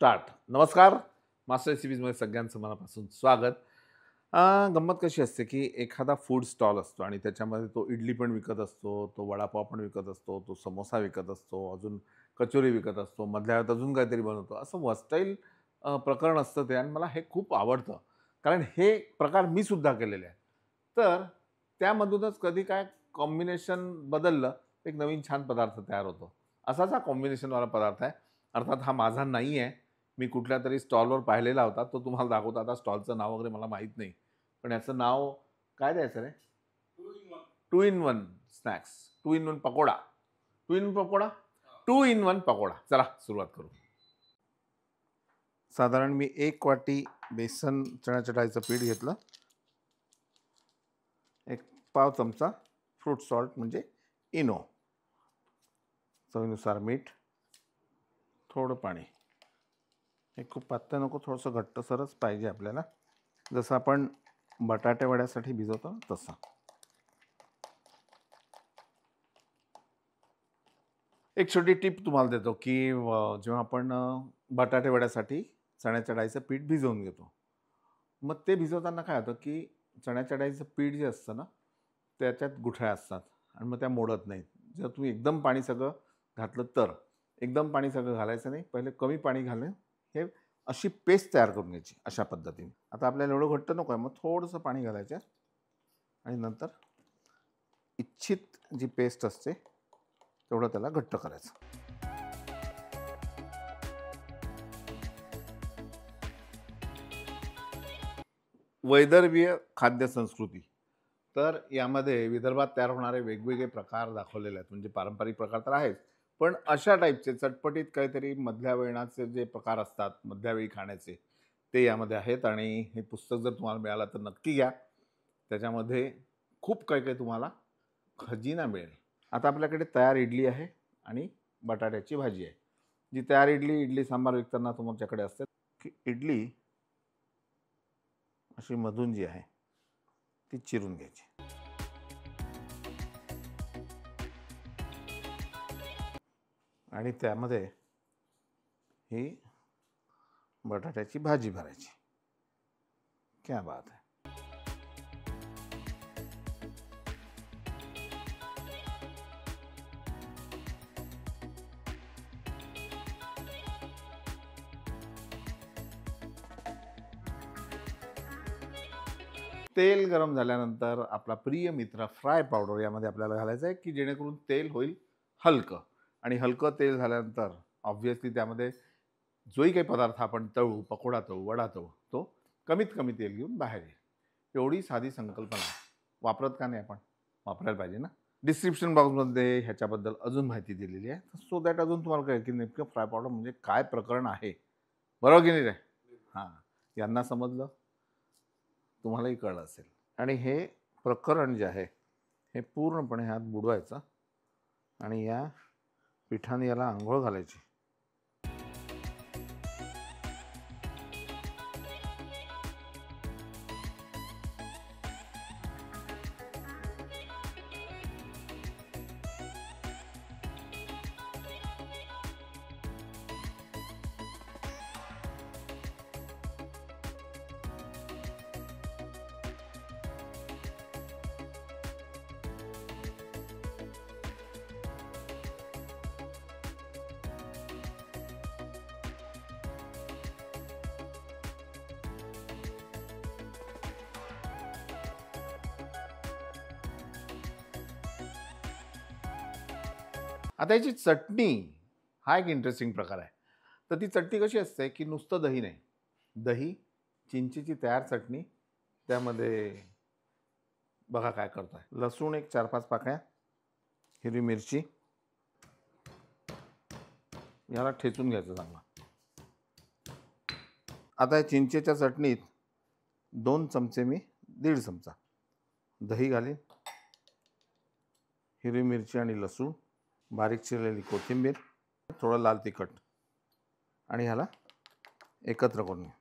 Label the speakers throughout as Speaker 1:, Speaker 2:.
Speaker 1: Start. नमस्कार. Master रेसिपीजमध्ये सगळ्यांचं मनापासून स्वागत. गंमत कशी असते की एखादा फूड स्टॉल असतो आणि त्याच्यामध्ये तो इडली पण विकत असतो, तो वडापाव पण विकत असतो, तो समोसा विकत असतो, अजून कचोरी विकत असतो, मधल्या वेळात अजून काहीतरी बनवतो. असं वर्सटाईल प्रकरण असतं ते आणि मला हे खूप आवडतं. कारण हे प्रकार मी सुद्धा केलेले आहेत. तर त्यामधूनच कधी काय कॉम्बिनेशन बदललं, एक नवीन छान पदार्थ तयार होतो. असाच हा कॉम्बिनेशनवाला पदार्थ आहे. अर्थात हा माझा नाही आहे. मी कुठल्यातरी स्टॉलवर पाहिलेला होता. तो तुम्हाला दाखवतो. आता स्टॉलचं नाव वगैरे मला माहीत नाही. पण याचं नाव काय द्यायचं रे? Two in one snacks. Two in one pakoda. Two in pakoda? Two in one pakoda. चला सुरुवात करू. साधारण मी 1 वाटी बेसन चण्याच्या डाळीचं पीठ घेतलं. 1 पाव चमचा फ्रूट सॉल्ट म्हणजे इनो. चवीनुसार मीठ. थोडं पाणी. हे खूप पातळ नको, थोडंसं घट्टसरच पाहिजे आपल्याला, जसं आपण बटाटे वड्यासाठी भिजवतो तसं. एक छोटी टिप तुम्हाला देतो की जेव्हा आपण बटाटे वड्यासाठी चण्याच्या डाळीचं पीठ भिजवून घेतो, मग ते भिजवताना काय होतं की चण्याच्या डाळीचं पीठ जे असतं ना, त्याच्यात गुठळ्या असतात आणि मग त्या मोडत नाहीत. जर तुम्ही एकदम पाणी सगळं घातलं तर, एकदम पाणी सगळं घालायचं नाही, पहिले कमी पाणी घालून हे अशी पेस्ट तयार करून घ्यायची अशा पद्धतीने. आता आपल्याला एवढं घट्ट नको आहे, मग थोडंसं पाणी घालायचं आणि नंतर इच्छित जी पेस्ट असते तेवढं त्याला घट्ट करायचं. वैदर्भीय खाद्य संस्कृती. तर यामध्ये विदर्भात तयार होणारे वेगवेगळे प्रकार दाखवलेले आहेत. म्हणजे पारंपरिक प्रकार तर आहेच, पण अशा टाईपचे चटपटीत काहीतरी मधल्या वेळाचे जे प्रकार असतात, मधल्या वेळी खाण्याचे, ते यामध्ये आहेत. आणि हे पुस्तक जर तुम्हाला मिळालं तर नक्की घ्या. त्याच्यामध्ये खूप काही काही तुम्हाला खजिना मिळेल. आता आपल्याकडे तयार इडली आहे आणि बटाट्याची भाजी आहे. जी तयार इडली सांबार विकताना तुमच्याकडे असते की इडली अशी मधून जी आहे ती चिरून घ्यायची. आणि त्यामध्ये ही बटाट्याची भाजी भरायची. क्या बात आहे. तेल गरम झाल्यानंतर आपला प्रिय मित्र फ्राय पावडर यामध्ये आपल्याला घालायचं आहे की जेणेकरून तेल होईल हलकं. आणि हलकं तेल झाल्यानंतर ऑब्व्हियसली त्यामध्ये जोही काही पदार्थ आपण तळू, पकोडा तळू, वडा तळू, तो कमीत कमी तेल घेऊन बाहेर येईल. एवढी साधी संकल्पना आहे. वापरत का नाही आपण? वापरायला पाहिजे ना. डिस्क्रिप्शन बॉक्समध्ये ह्याच्याबद्दल अजून माहिती दिलेली आहे, सो दॅट अजून तुम्हाला कळेल की नेमकं फ्राय पावडर म्हणजे काय प्रकरण आहे. बरोबर की नाही रे? हां, यांना समजलं, तुम्हालाही कळलं असेल. आणि हे प्रकरण जे आहे हे पूर्णपणे ह्यात बुडवायचं आणि या पिठाने याला आंघोळ घालायची. आता याची चटणी हा एक इंटरेस्टिंग प्रकार आहे. तर ती चटणी कशी असते की नुसतं दही नाही, दही, चिंचेची तयार चटणी, त्यामध्ये बघा काय करतोय. लसूण एक 4-5 पाकळ्या, हिरवी मिरची, याला ठेचून घ्यायचं चांगलं. आता या चिंचेच्या चटणीत 2 चमचे मी 1.5 चमचा दही घालीन, हिरवी मिरची आणि लसूण, बारीक चिरलेली कोथिंबीर, थोडं लाल तिखट आणि ह्याला एकत्र करून घ्या.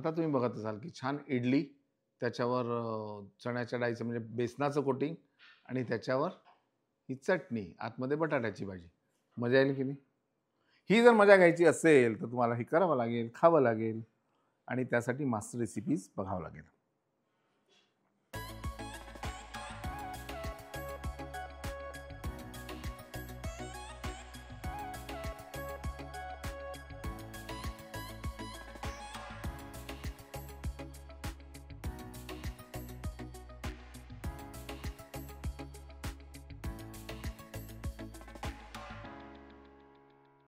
Speaker 1: आता तुम्ही बघत असाल की छान इडली, त्याच्यावर चण्याच्या डाळीचं म्हणजे बेसनाचं कोटिंग आणि त्याच्यावर ही चटणी, आतमध्ये बटाट्याची भाजी. मजा येईल की नाही? ही जर मजा घ्यायची असेल तर तुम्हाला हे करावं लागेल, खावं लागेल आणि त्यासाठी मास्टर रेसिपीज बघावं लागेल.